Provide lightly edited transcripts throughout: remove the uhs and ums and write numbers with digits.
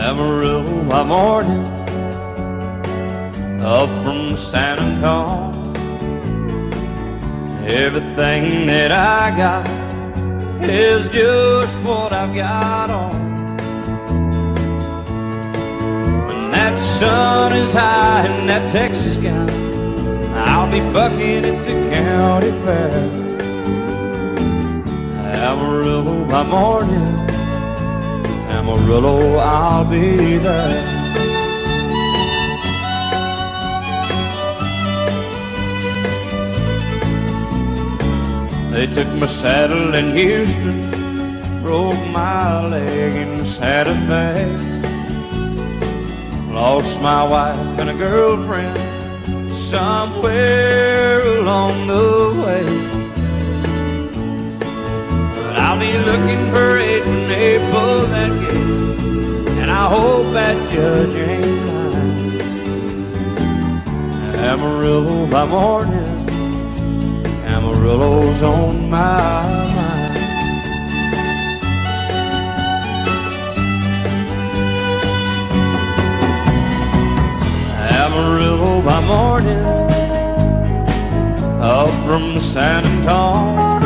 Amarillo by morning, up from San Antonio. Everything that I got is just what I've got on. When that sun is high in that Texas sky, I'll be bucking it to county fair. Amarillo by morning, Amarillo, I'll be there. They took my saddle in Houston, broke my leg in Santa Fe. Lost my wife and a girlfriend somewhere along the way. But I'll be looking for it when they pull that gate, and I hope that judge ain't lying. Amarillo by morning, Amarillo's on my mind. Amarillo by morning, up from San Antonio.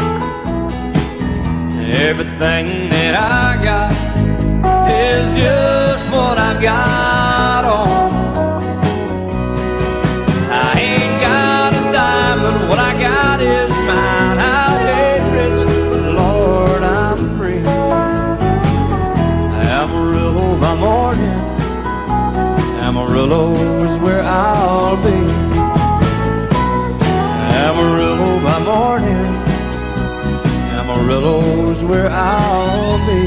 Everything that I got is just what I've got on. I ain't got a dime, but what I got is mine. I ain't rich, but Lord, I'm free. Amarillo by morning, Amarillo is where I'll be. Amarillo by morning, Amarillo is where I'll be.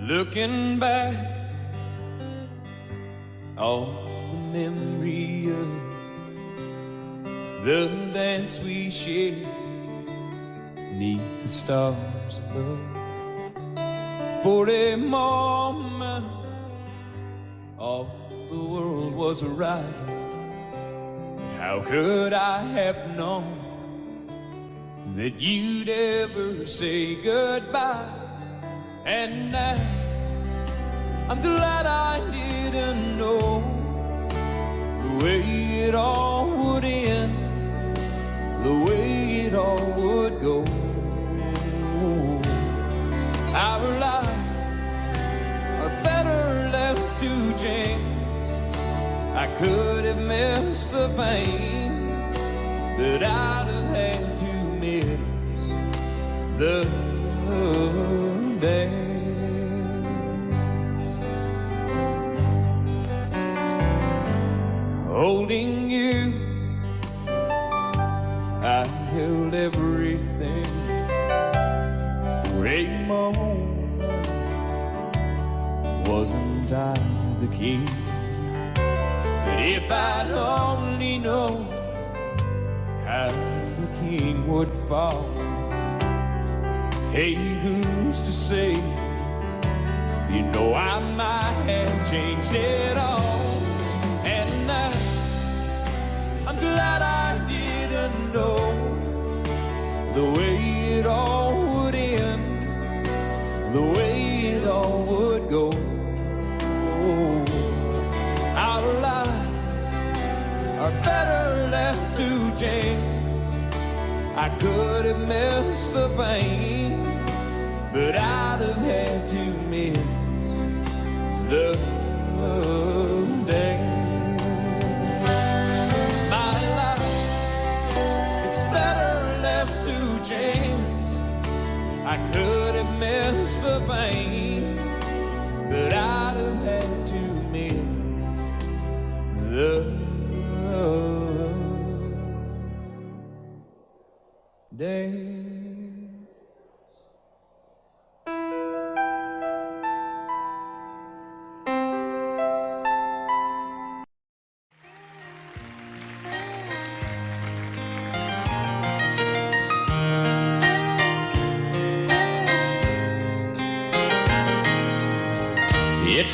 Looking back, all the memory of the dance we shared 'neath the stars above. For a moment, all the world was right. How could I have known that you'd ever say goodbye? And now I'm glad I didn't know the way it all would end, the way it all would go. Our lives are better left to chance. I could have missed the pain, but I'd have had to miss the dance. Holding you, I held everything for a moment. Wasn't I the king? But if I'd only known how the king would fall. Hey, who's to say? You know I might have changed it all. And I'm glad I didn't know the way it all would end, the way it all would go. Our lives are better left to chance. I could have missed the pain, but I'd have had to miss the day. My life, it's better left to chance. I could have missed the pain, but I'd have had to miss the days.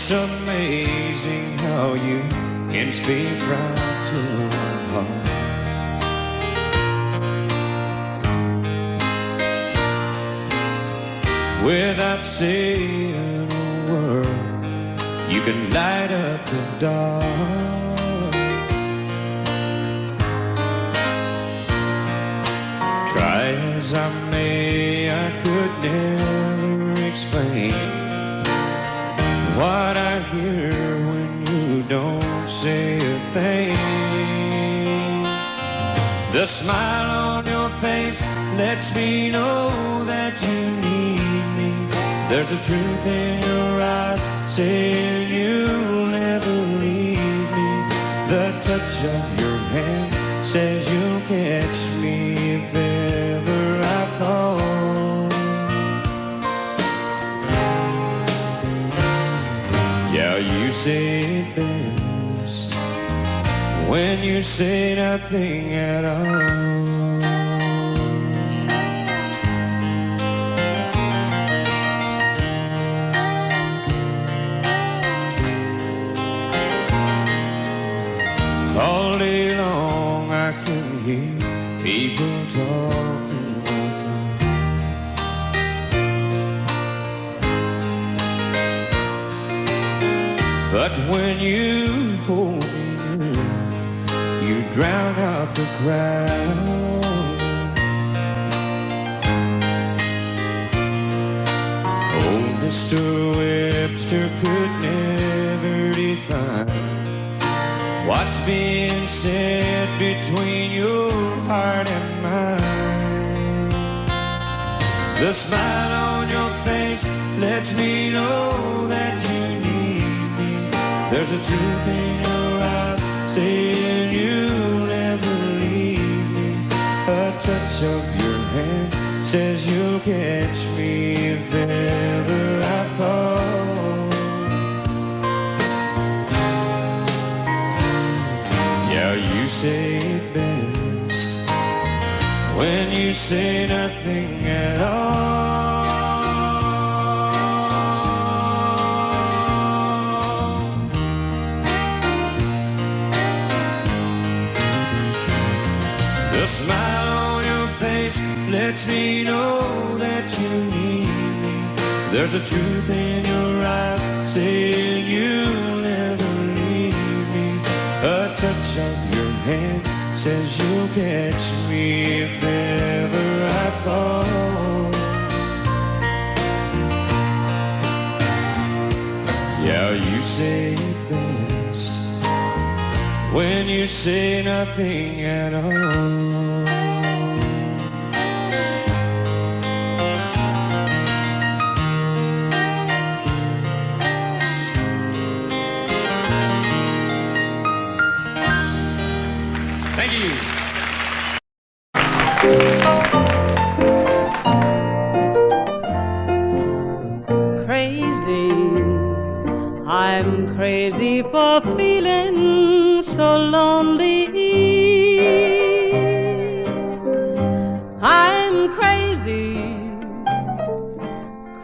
It's amazing how you can speak right to my heart. Without saying a word, you can light up the dark. Try as I may, I could never explain what I hear when you don't say a thing. The smile on your face lets me know that you need me. There's a truth in your eyes saying you'll never leave me. The touch of your hand says you'll catch me if ever I fall. Yeah, you say it best when you say nothing at all. All day long I can hear people talking like that. But when you hold me near, you drown out the crowd. Oh, Mr. Webster could never define what's being said between your heart and mine. The smile on your face lets me know that you need me. There's a truth in your eyes saying you'll never leave me. A touch of your hand says you'll catch me if ever I fall. Yeah, you say it best when you say nothing at all. The smile on your face lets me know that you need me. There's a truth in your eyes saying you'll never leave me. A touch of your hand says you'll catch me if ever I fall. Yeah, you say it best when you say nothing at all. Thank you. Crazy, I'm crazy for feeling so lonely. I'm crazy,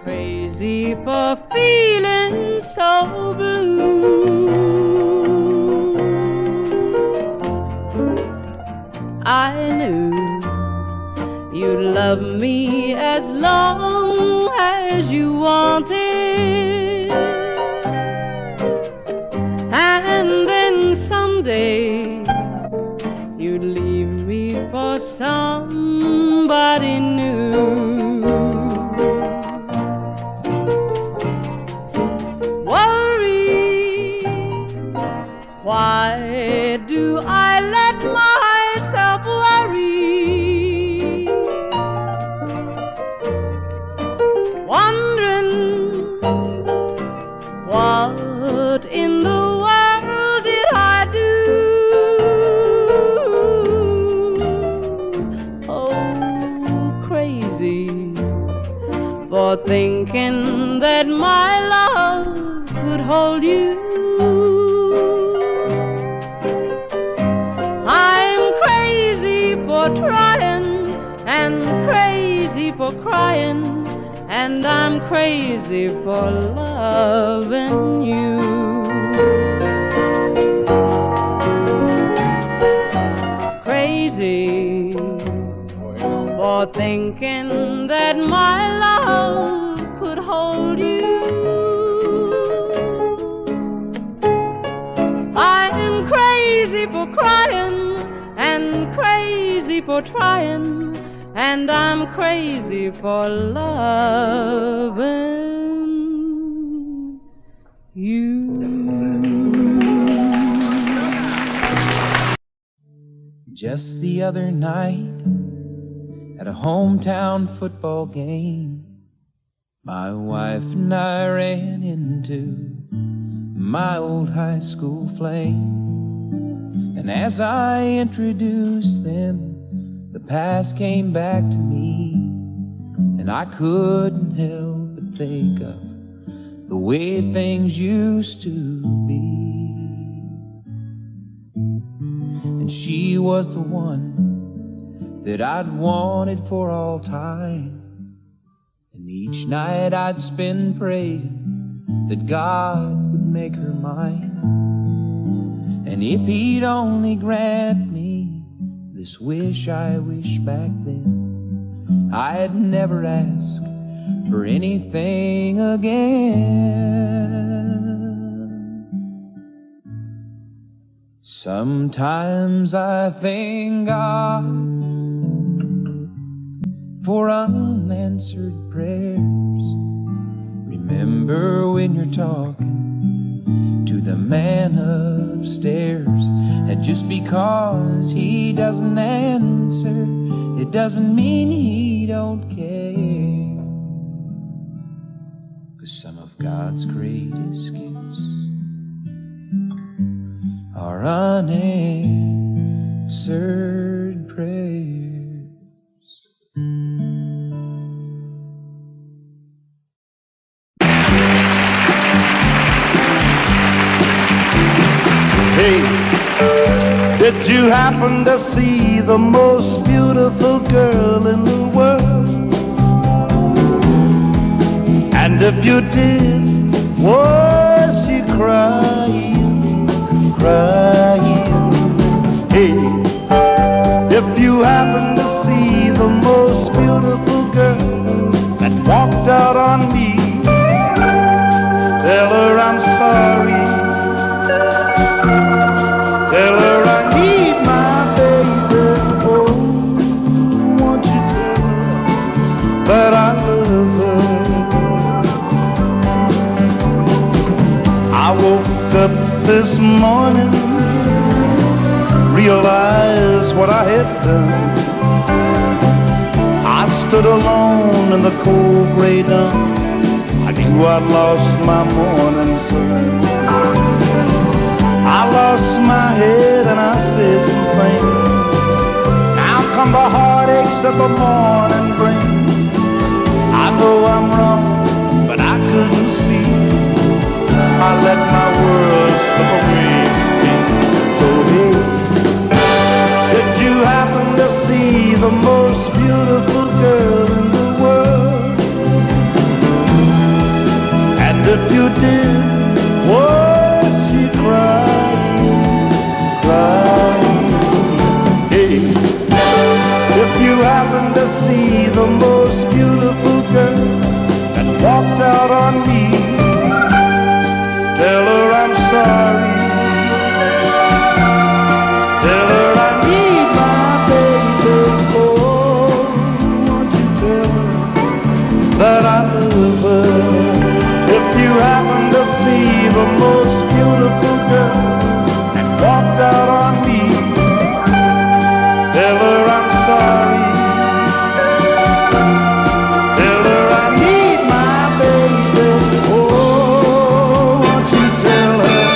crazy for feeling so blue. I knew you'd love me as long as you wanted, and then someday you'd leave me for somebody new. Worry, why do I let myself worry? Wondering what in the world did I do? Oh, crazy for thinking that my love could hold you. I'm crazy for trying and crazy for crying and I'm crazy for loving you. Crazy for thinking that my love could hold you. I'm crazy for crying and crazy for trying, and I'm crazy for loving you. Just the other night, at a hometown football game, my wife and I ran into my old high school flame. And as I introduced them, the past came back to me, and I couldn't help but think of the way things used to be. And she was the one that I'd wanted for all time, and each night I'd spend praying that God would make her mine. And if he'd only grant me this wish I wished back then, I'd never ask for anything again. Sometimes I thank God for unanswered prayers. Remember when you're talking to the man upstairs, and just because he doesn't answer, it doesn't mean he don't care. 'Cause some of God's greatest gifts are unanswered prayers. Hey, did you happen to see the most beautiful girl in the world? And if you did, was she crying, crying? Hey, if you happen to see the most beautiful girl that walked out on me, tell her I'm sorry. Tell her I need my baby. Oh, won't you tell her that I love her? I woke up this morning, realized what I had done. I stood alone in the cold gray dawn. I knew I'd lost my morning sun. I lost my head and I said some things. Now come the heartaches that the morning brings. I know I'm wrong, but I couldn't see. I let my world slip away from me. So hey, did you happen to see the most beautiful girl in the world? And if you did, was she crying, crying? Hey, if you happen to see the most beautiful girl that walked out on me, tell her I'm sorry. Tell her I need my baby. Oh, won't you tell her that I love her? If you happen to see the most beautiful girl that walked out on me, tell her I'm sorry. Tell her I need my baby. Oh, won't you tell her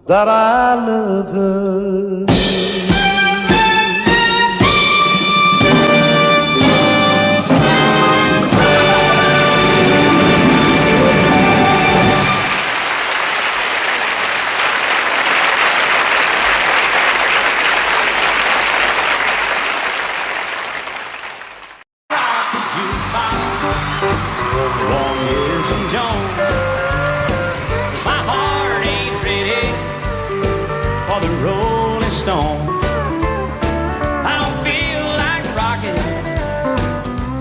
that I love her? Jukebox.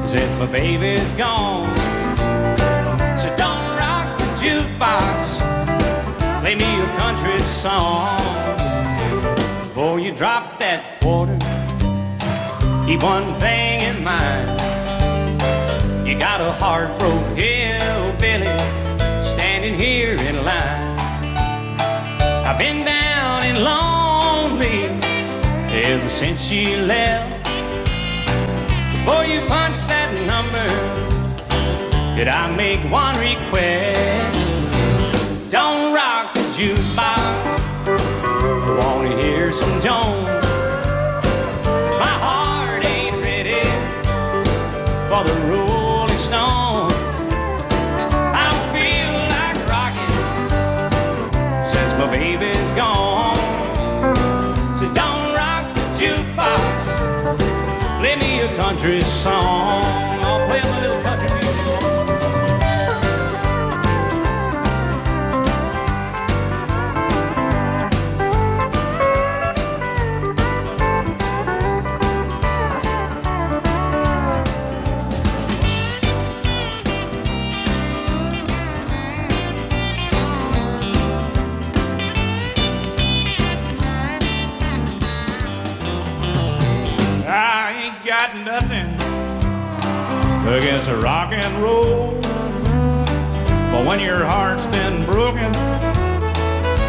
since my baby's gone. So don't rock the jukebox, play me a country song. Before you drop that quarter, keep one thing in mind. You got a heartbroken hillbilly standing here in line. I've been down and lonely ever since she left. Before you punch that number, could I make one request? Don't rock the jukebox, I wanna hear some Jones. 'Cause my heart ain't ready for the Rolling Stones. I don't feel like rocking since my baby's gone. So don't rock the jukebox, play me a country song. I'll play my little country music. Got nothing against rock and roll, but when your heart's been broken,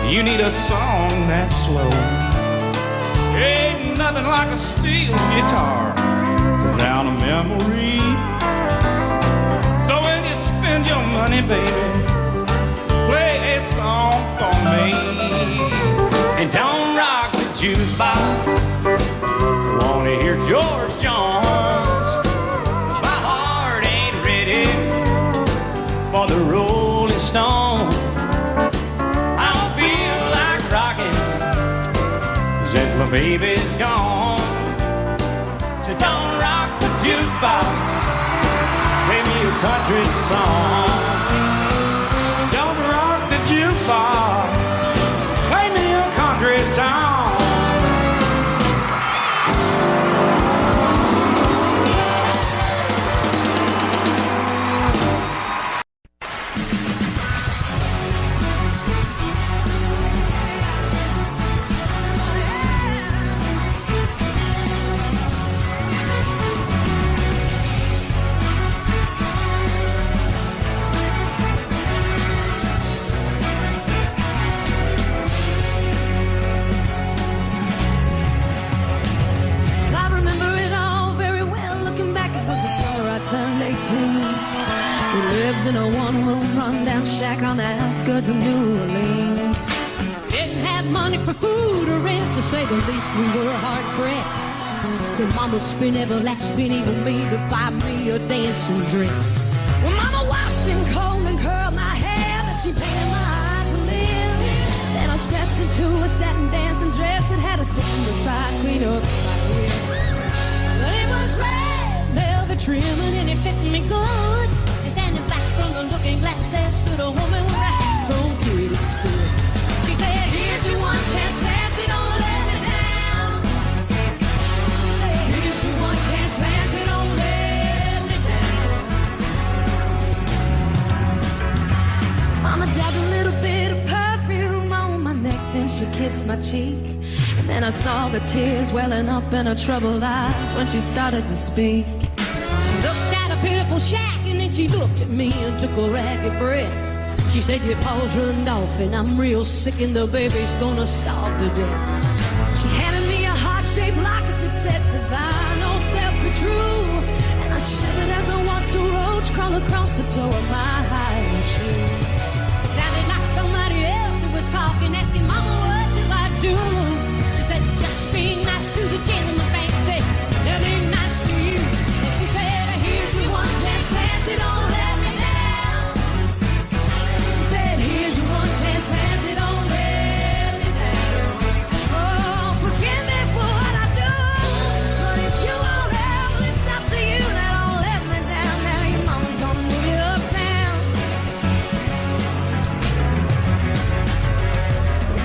you need a song that's slow. Ain't nothing like a steel guitar to drown a memory. So when you spend your money, baby, play a song for me. And don't rock the jukebox, wanna hear George Jones. 'Cause my heart ain't ready for the Rolling Stone. I don't feel like rocking since my baby's gone. So don't rock the jukebox, play me a country song. Don't rock the jukebox, play me a country song. In a one-room rundown shack on the outskirts of New Orleans. We didn't have money for food or rent, to say the least. We were hard-pressed. When Mama spent every last penny for me to buy me a dancing dress. When Mama washed and combed and curled my hair, but she painted my eyes a little. Then I stepped into a satin dancing dress that had a skin beside clean up my hair. But it was red velvet trimming and it fit me good. Standing back from the looking glass, there stood a woman with a hat-grown pretty stood. She said, here's your one chance, Patsy, don't let me down. Here's your one chance, Patsy, don't let me down. Mama dabbed a little bit of perfume on my neck, then she kissed my cheek. And then I saw the tears welling up in her troubled eyes when she started to speak. She looked at a pitiful shack, and then she looked at me and took a ragged breath. She said, your paws runned off and I'm real sick and the baby's gonna starve to death. She handed me a heart-shaped locket that said, to thine old self be true. And I shivered as I watched a roach crawl across the toe of my high shoe. It sounded like somebody else who was talking, asking Mama, what do I do? She said, just be nice to the gentleman, fancy, and be nice to you. And she said, here's your one chance, Patsy, don't let me down. She said, here's your one chance, Patsy, don't let me down. Oh, forgive me for what I do, but if you won't help, it's up to you. Now don't let me down. Now your mama's gonna move you uptown.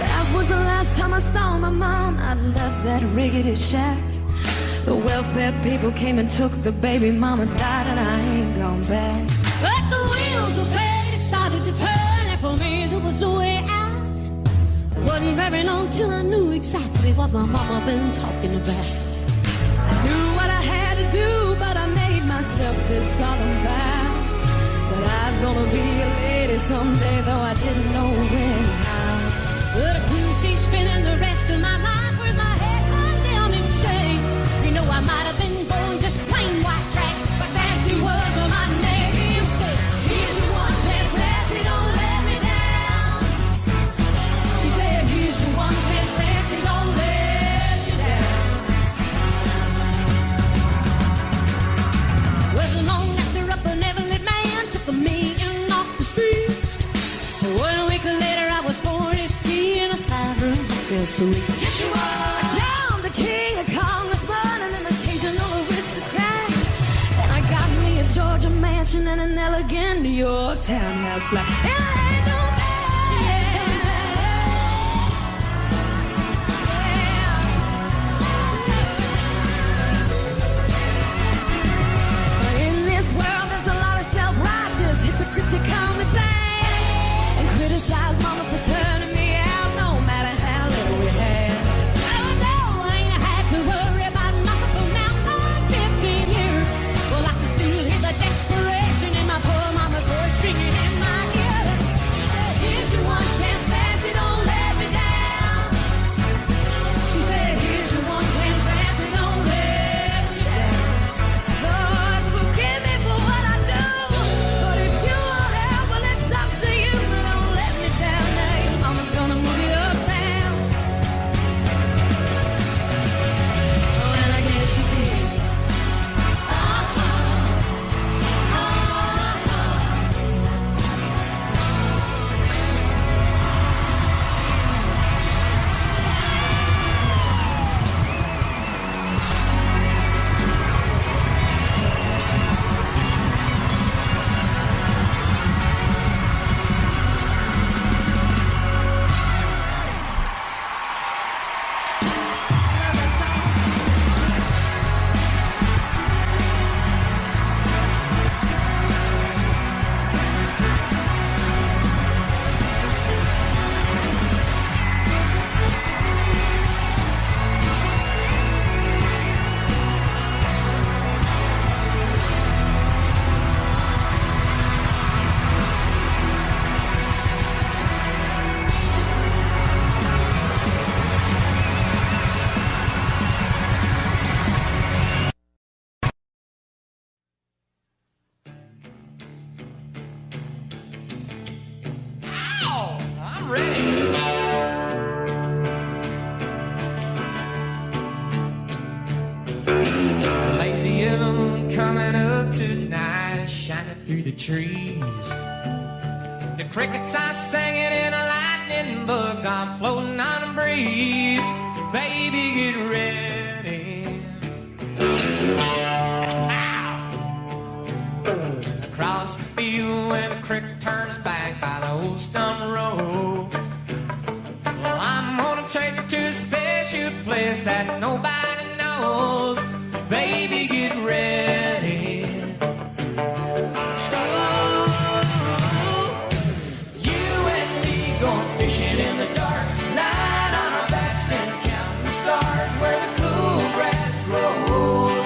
That was the last time I saw my mom. I left that rickety shack The welfare people came and took the baby, mama died and I ain't gone back. But the wheels of fate started to turn, and for me there was no way out. Wasn't very long till I knew exactly what my mama been talking about. I knew what I had to do, but I made myself this solemn vow that I was gonna be a lady someday, though I didn't know when and how. But I couldn't see spending the rest of my life with my head hung down in shame. You know I might have been born just plain white trash, but Patsy was my name. She said, here's your one chance, Patsy, don't let me down. She said, here's your one chance, Patsy, don't let me down. Wasn't long after a benevolent man took a million off the streets. 1 week later I was born as tea in a 5-room hotel suite. Yes, you are. John the king, a congressman, and an occasional aristocrat. Then I got me a Georgia mansion and an elegant New York townhouse flat. And I ain't no man. In this world there's a lot of self-righteous hypocrites that call me bad and criticize mama for turning me out, no matter how little we had. Oh no, I ain't had to worry about nothing from now on 15 years. Well, I can still hear the desperation in my poor mama's voice ringing in my ear. Here's your one chance, Patsy, don't let me down. She said, here's your one chance, Patsy, don't let me down. Lord, forgive me for what I do, but if you will help, well, it's up to you. But don't let me down now, your mama's gonna move you uptown. Oh, and I guess she did. I'm ready. Lazy moon coming up tonight, shining through the trees. The crickets are singing and the lightning bugs are floating on a breeze. Baby, get ready. Across the field where the creek turns back by the old stone road. Well, I'm gonna take you to a special place that nobody knows. Baby, get ready. Oh, you and me going fishing in the dark, lying on our backs and counting the stars where the cool grass grows.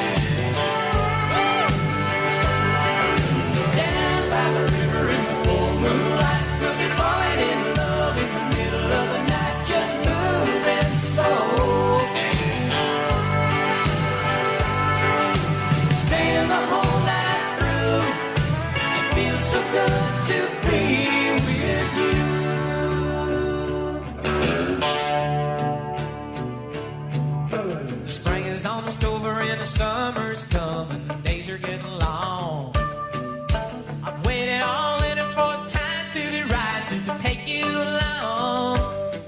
Down by the river in the full moonlight, we'll be falling in love in the middle of the night, just moving slow. Staying the whole night through, it feels so good to be with you. The spring is almost over and the summer's coming, days are getting long. I've waited all winter for time to be right, just to take you along.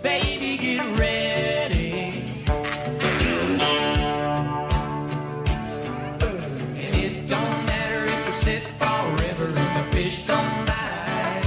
Baby, get ready. And it don't matter if we sit forever and the fish don't bite.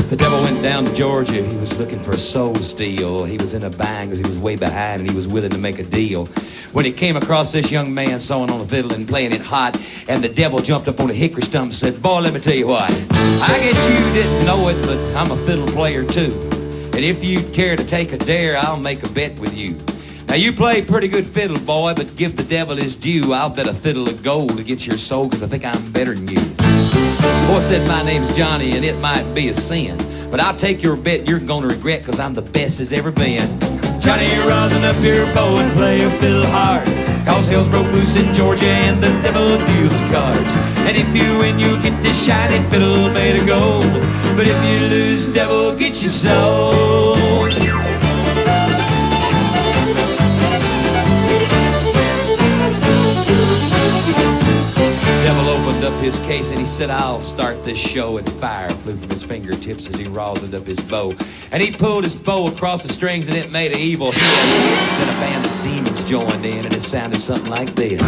The devil went down to Georgia. He was looking for a soul to steal. He was in a bind because he was way behind and he was willing to make a deal. When he came across this young man sawing on a fiddle and playing it hot, and the devil jumped up on a hickory stump and said, "Boy, let me tell you what. I guess you didn't know it, but I'm a fiddle player too. And if you'd care to take a dare, I'll make a bet with you. Now, you play pretty good fiddle, boy, but give the devil his due. I'll bet a fiddle of gold against your soul, because I think I'm better than you." The boy said, "My name's Johnny, and it might be a sin, but I'll take your bet you're gonna regret, because I'm the best as ever been." Johnny, rosin up your bow and play a fiddle hard, cause hell's broke loose in Georgia and the devil deals the cards. And if you win, you'll get this shiny fiddle made of gold, but if you lose, devil get your soul. Devil opened up his case and he said, "I'll start this show," and fire flew from his fingertips as he rosined up his bow. And he pulled his bow across the strings and it made an evil hiss. Then a band of demons joined in and it sounded something like this.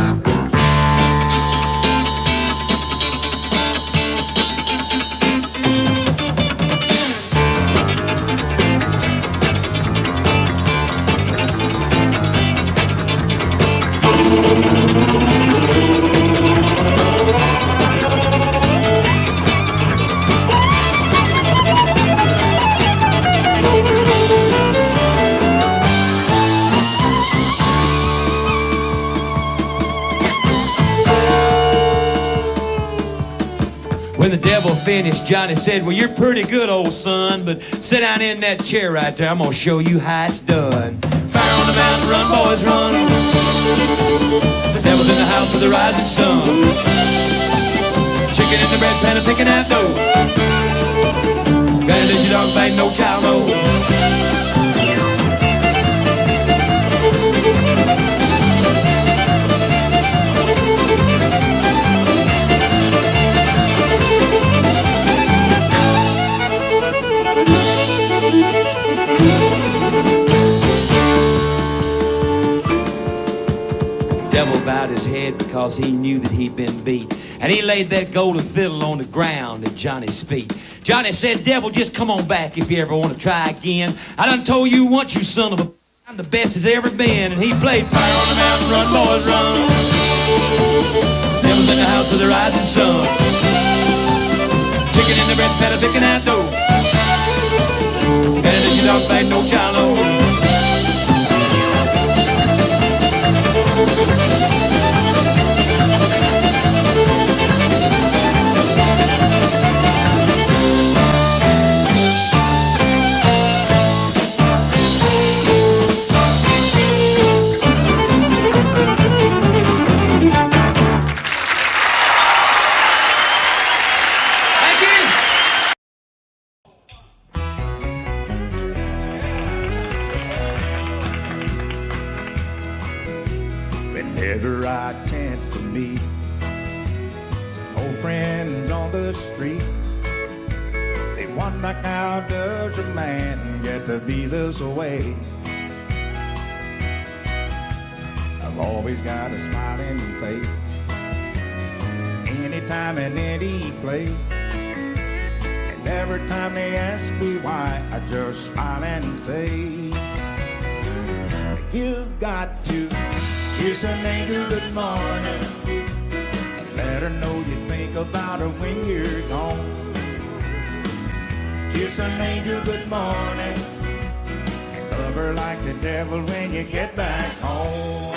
When the devil finished, Johnny said, "Well, you're pretty good, old son, but sit down in that chair right there. I'm gonna show you how it's done. Fire on the mountain, run, boys, run. The devil's in the house of the rising sun. Chicken in the bread pan and picking out dough. Gotta let your dog bite, no child, no." Devil bowed his head because he knew that he'd been beat, and he laid that golden fiddle on the ground at Johnny's feet. Johnny said, "Devil, just come on back if you ever want to try again. I done told you once, you son of a, I'm the best as ever been." And he played "Fire on the Mountain, Run, Boys, Run." Devil's in the house of the rising sun. Chicken in the bread pan, picking out dough. Gotta let your dog bite, no child, no. Whenever I chance to meet some old friends on the street, they wonder, how does a man get to be this way? I've always got a smiling face, anytime and any place. And every time they ask me why, I just smile and say, "You've got to kiss an angel good morning and let her know you think about her when you're gone. Kiss an angel good morning and love her like the devil when you get back home."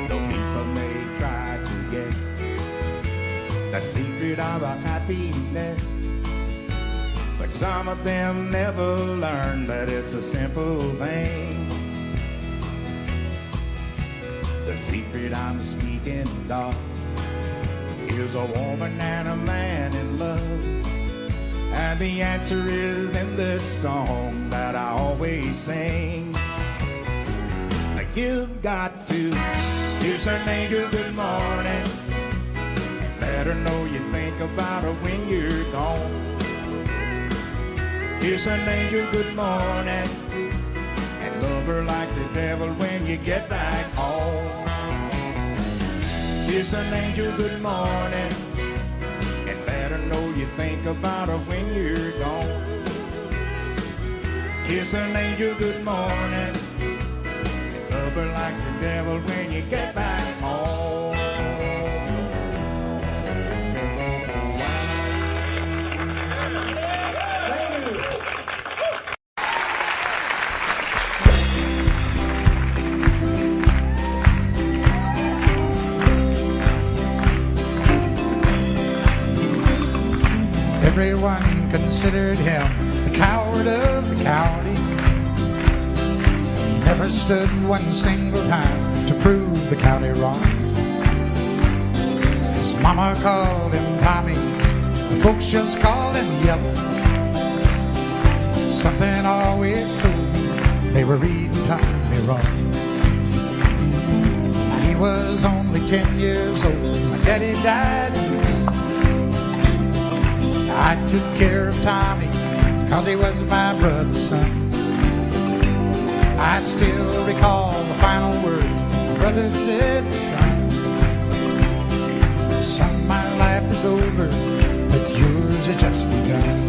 Though people may try to guess the secret of our happiness, but some of them never learn that it's a simple thing. The secret I'm speaking of is a woman and a man in love, and the answer is in this song that I always sing. You've got to kiss an angel good morning, let her know you think about her when you're gone. Kiss an angel good morning and love her like the devil when you get back home. Kiss an angel good morning and let her know you think about her when you're gone. Kiss an angel good morning, love her like the devil when you get back home. Everyone considered him the coward of the county. He never stood one single time to prove the county wrong. His mama called him Tommy, the folks just called him Yellow. Something always told me they were reading Tommy wrong. He was only 10 years old, my daddy died. I took care of Tommy, 'cause he was my brother's son. I still recall the final words my brother said, son, my life is over, but yours has just begun.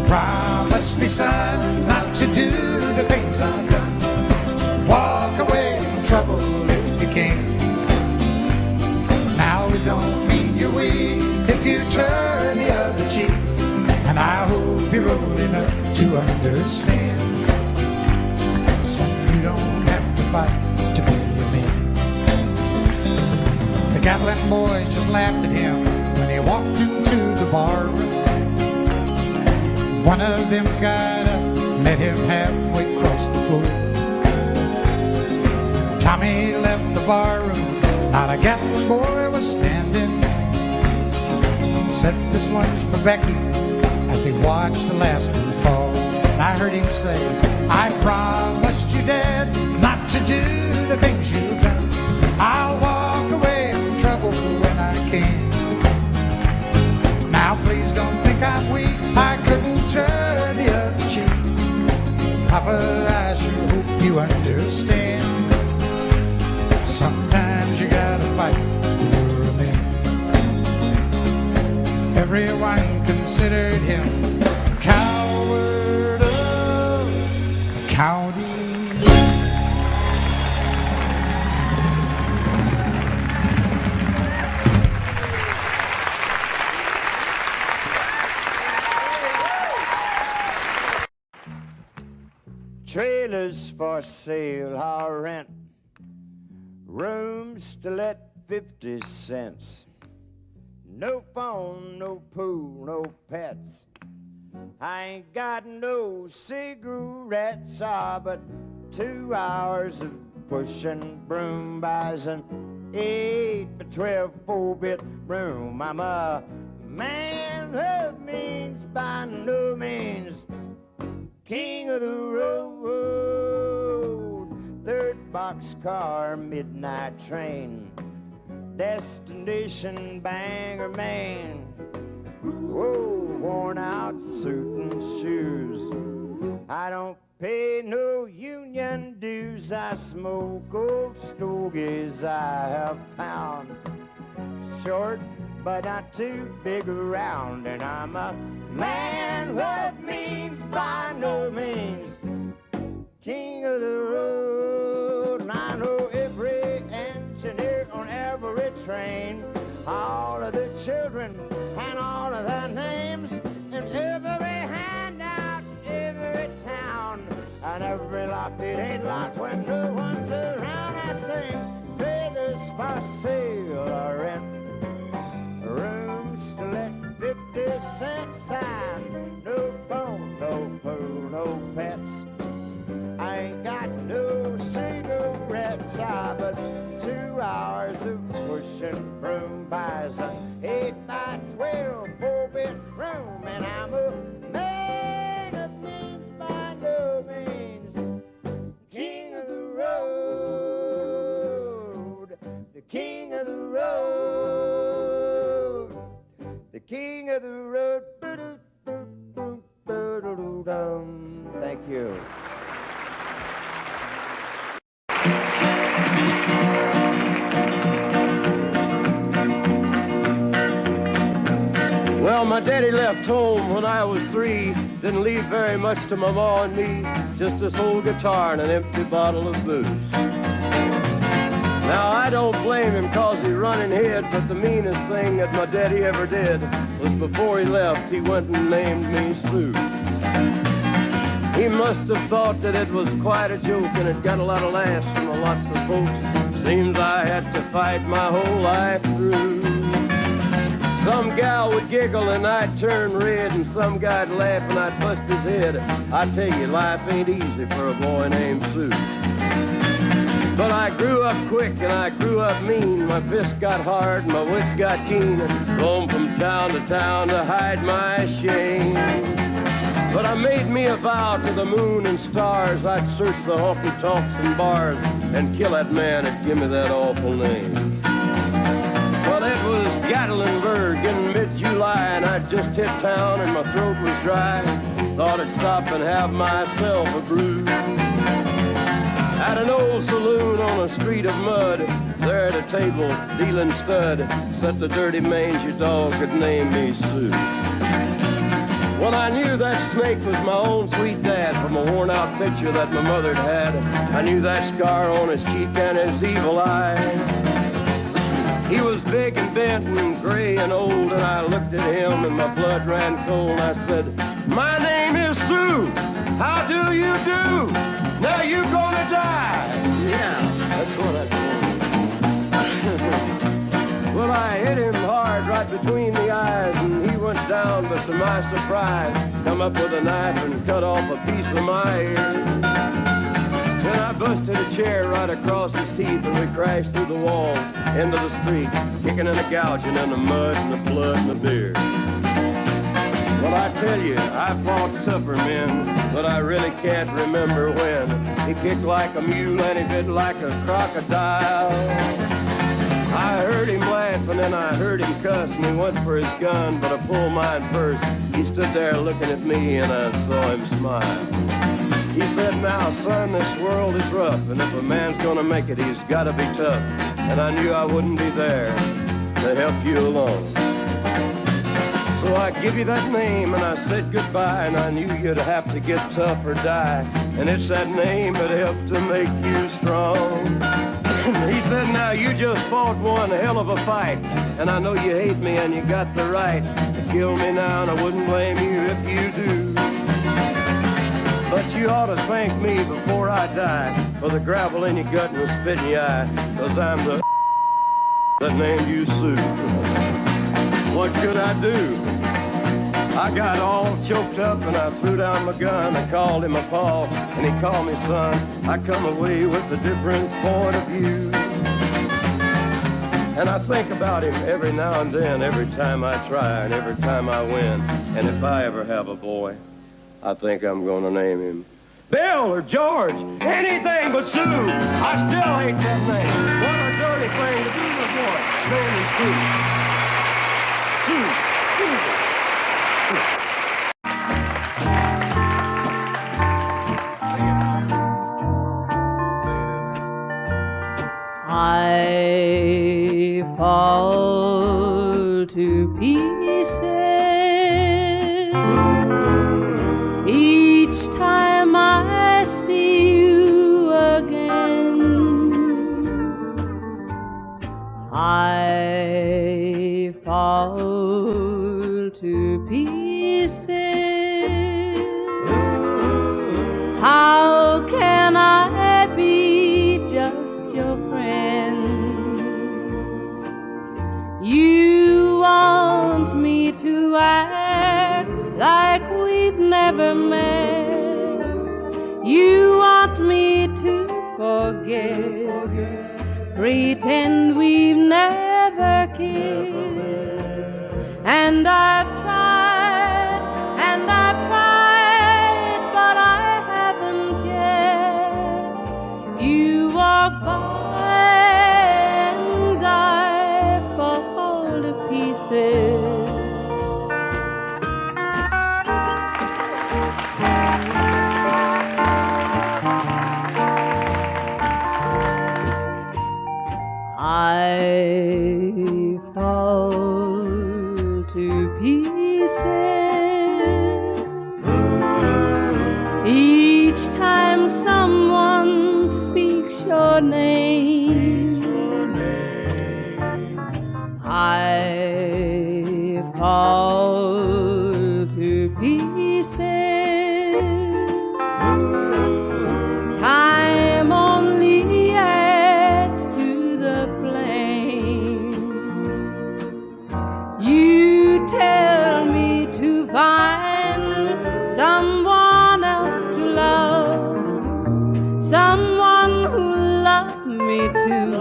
Promise me, son, not to do the things I've done. Walk away from trouble if you can. Now it don't mean you're weak if you turn the other cheek, and I hope you're old enough to understand. Son, you don't have to fight to be a man. The Gatlin boys just laughed at him when he walked into the bar room. One of them got up, met him halfway across the floor. Tommy left the bar room, not a Gatlin boy was standing. Said, this one's for Becky, as he watched the last one fall. And I heard him say, I promised you, Dad, not to do the things you've done. I'll walk away from trouble when I can. Now please don't think I'm weak, I couldn't turn the other cheek. Papa, I sure hope you understand. Sometimes you gotta fight when you're a man. Everyone considered him coward of the county. Trailers for sale or rent, rooms to let 50 cents. No phone, no pool, no pets. I ain't got no cigarettes, but 2 hours of pushing broom buys an 8 by 12 4-bit room. I'm a man of means by no means, king of the road. 3rd boxcar, midnight train, destination Bangor, Maine. Whoa, worn out suit and shoes. I don't pay no union dues. I smoke old stogies I have found. Short, but not too big around. And I'm a man what means by no means, king of the road. And I know every engineer on every train, all of the children and all of their names, and every handout in every town, and every lock that ain't locked when no one's around. I sing trailers for sale or rent, rooms to let 50 cents sign. No phone, no pool, no pets. I ain't got no cigarettes, but 2 hours of pushing broom buys an 8 by 12 4-bit room. And I'm a man of means by no means, king of the road, the king of the road, the king of the road. Thank you. Well, my daddy left home when I was 3. Didn't leave very much to my ma and me. Just this old guitar and an empty bottle of booze. Now, I don't blame him 'cause he run and hid, but the meanest thing that my daddy ever did was before he left, he went and named me Sue. He must have thought that it was quite a joke, and it got a lot of laughs from lots of folks. Seems I had to fight my whole life through. Some gal would giggle and I'd turn red, and some guy'd laugh and I'd bust his head. I tell you, life ain't easy for a boy named Sue. But I grew up quick and I grew up mean. My fists got hard and my wits got keen. Roamed from town to hide my shame. But I made me a vow to the moon and stars. I'd search the honky-tonks and bars and kill that man that give me that awful name. Well, it was Gatlinburg in mid-July, and I'd just hit town and my throat was dry. Thought I'd stop and have myself a brew. At an old saloon on a street of mud, there at a table, dealing stud, sat the dirty mangy dog that named me Sue. Well, I knew that snake was my own sweet dad from a worn-out picture that my mother'd had. I knew that scar on his cheek and his evil eye. He was big and bent and gray and old, and I looked at him and my blood ran cold. And I said, "My name is Sue. How do you do? Now you gonna die." Yeah, that's what I told him. Well, I hit him hard right between the eyes, and he went down, but to my surprise, come up with a knife and cut off a piece of my ear. Then I busted a chair right across his teeth, and we crashed through the walls into the street, kicking and a gouging in the mud and the blood and the beer. Well, I tell you, I fought tougher men, but I really can't remember when. He kicked like a mule and he bit like a crocodile. I heard him laugh and then I heard him cuss, and he went for his gun, but I pulled mine first. He stood there looking at me and I saw him smile. He said, "Now, son, this world is rough, and if a man's gonna make it, he's gotta be tough." And I knew I wouldn't be there to help you along. So I give you that name and I said goodbye, and I knew you'd have to get tough or die. And it's that name that helped to make you strong. He said, "Now you just fought one hell of a fight, and I know you hate me and you got the right to kill me now, and I wouldn't blame you if you do. But you ought to thank me before I die for the gravel in your gut and the spit in your eye, 'cause I'm the that named you Sue." What could I do? I got all choked up and I threw down my gun. I called him a paw and he called me son. I come away with a different point of view. And I think about him every now and then, every time I try and every time I win. And if I ever have a boy, I think I'm gonna name him Bill or George, anything but Sue. I still hate that name. What a dirty thing to do to a boy. Name him Sue. Sue. I fall to pieces each time I see you again. I fall to pieces. How can I be just your friend? You want me to act like we've never met. You want me to forget, pretend we've never kissed. And I've tried, but I haven't yet. You walk by and I fall to pieces. I fall to pieces. Each time someone speaks your name, I fall to pieces. Time only adds to the flame. You tell me to find someone else to love, someone who loved me too,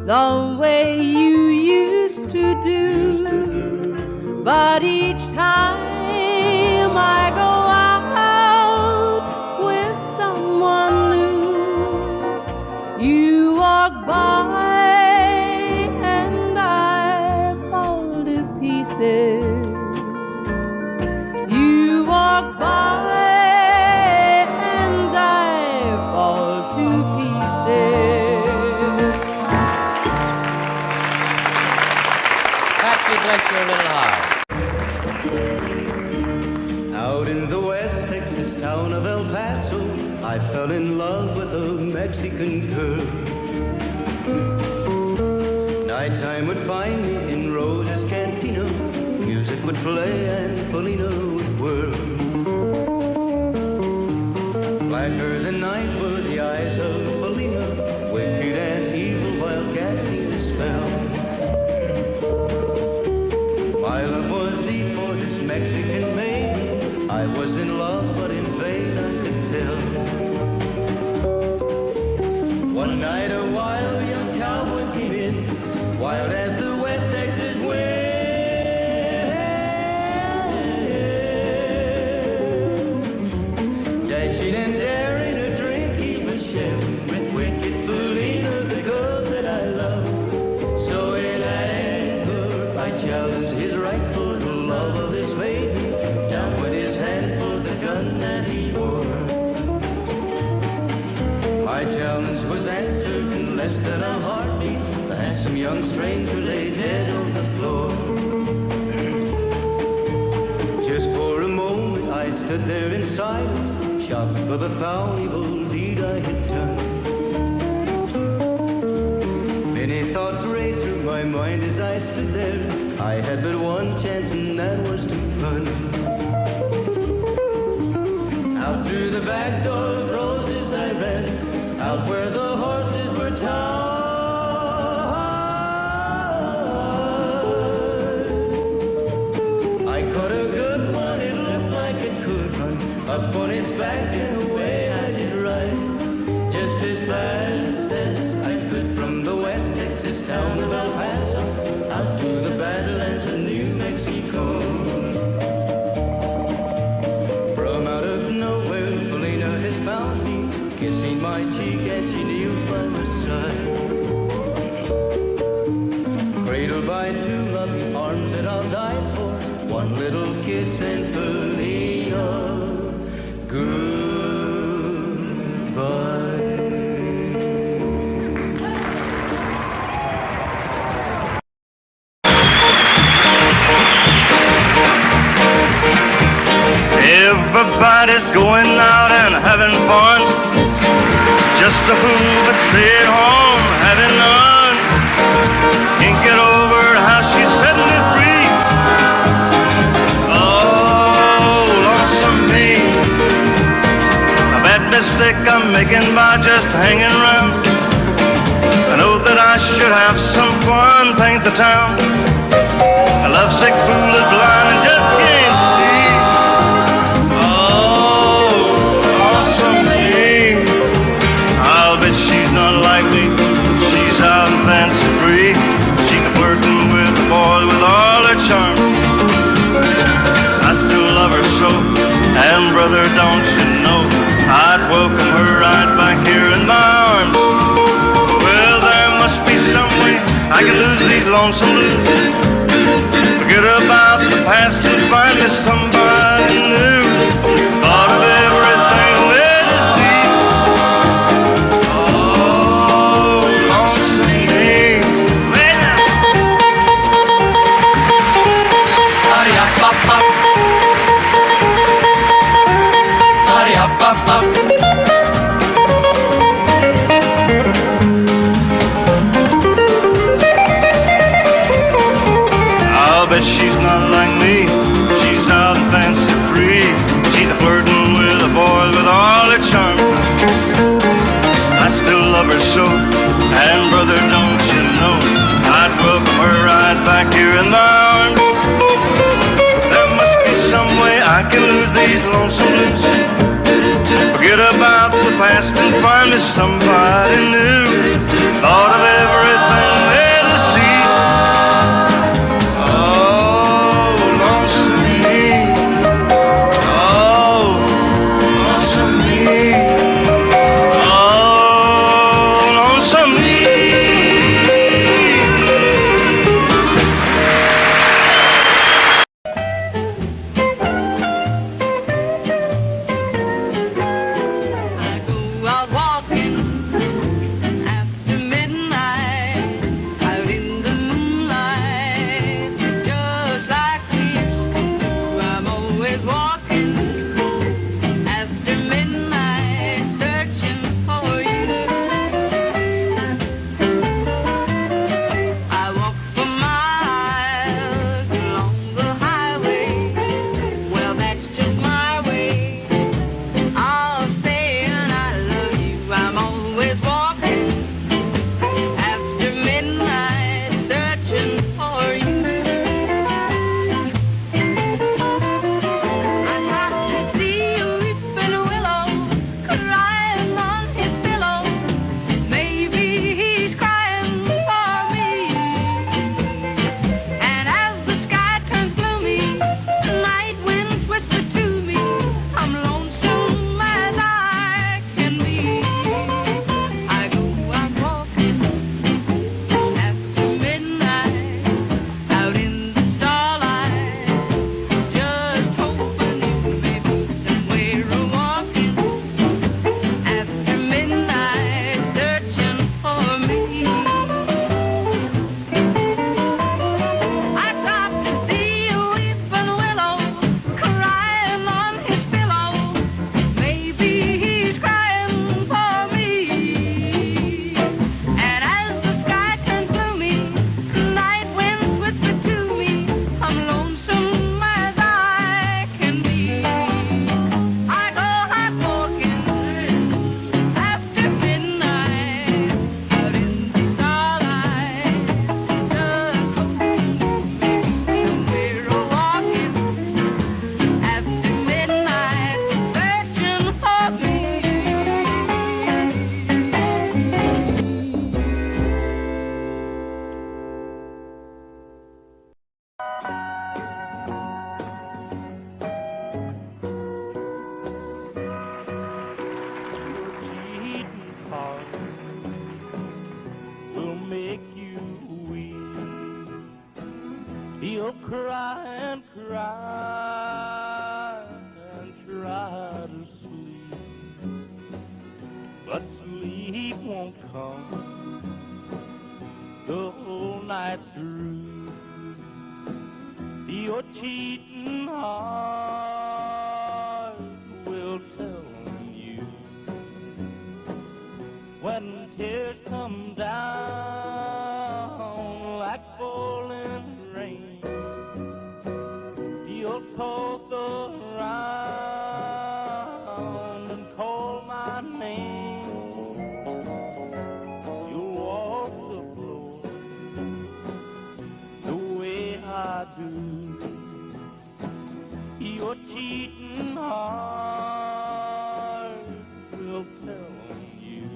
the way you used to do. But each time I go out with someone new, you walk by and I fall to pieces. You walk by and I fall to pieces. Patsy, bless your little heart. Out in the West Texas town of El Paso, I fell in love with a Mexican girl. Nighttime would find me in Rosa's cantina. Music would play and Felina would whirl. Blacker than night were the eyes of Felina, wicked and evil while casting a spell. My love was deep for this Mexican maiden. I was in love, but in vain I could tell. One night a wild young cowboy came in, wild as the West Texas wind. Dashing and daring a drink he was sharing with wicked Felina, the girl that I love. So in anger I challenged his right for the love of this maiden. Down went his hand for the gun that he wore. My challenge was answered in less than a heartbeat. The handsome young stranger lay dead on the floor. Just for a moment I stood there in silence, shocked for the foul evil deed I had done. Many thoughts raced through my mind as I stood there. I had but one chance and that was to run. Out through the back door of roses I ran, out where the horses were tied. I caught a good one, it looked like it could run up on its back and away I did ride, just as fast as I could from the West Texas town of El Paso out to the Badlands of New Mexico. From out of nowhere, Felina has found me, kissing my cheek as she kneels by my side. Cradled by two loving arms that I'll die for, one little kiss and Felina, goodbye. Everybody's going out and having fun. Just a fool but stay at home having none. Can't get over how she's setting it free. Oh, lonesome me. A bad mistake I'm making by just hanging around. I know that I should have some fun, paint the town. A lovesick fool is blind and just can't see. She's not like me, she's out and fancy free. She can flirting with the boys with all her charm. I still love her so, and brother, don't you know, I'd welcome her right back here in my arms. Well, there must be some way I can lose these lonesome blues. Forget about the past and find me somebody new. Thought of everything there to see. bet she's not like me. She's out and fancy free. She's a flirting with the boys with all her charm. I still love her so, and brother, don't you know, I'd welcome her right back here in my arms. There must be some way I can lose these lonesome blues. Forget about the past and find me somebody new. Thought of everything there to see. Oh, lonesome me. Oh, lonesome me. Oh, lonesome me. He'll cry and cry and try to sleep, but sleep won't come the whole night through. Your cheating heart will tell you when tears come down like falling rain. You'll toss around and call my name. You'll walk the floor the way I do. Your cheating heart will tell you.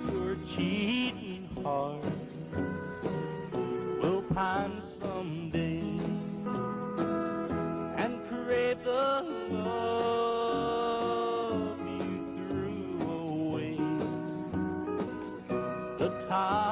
Your cheating heart will pine someday and crave the love you threw away. The time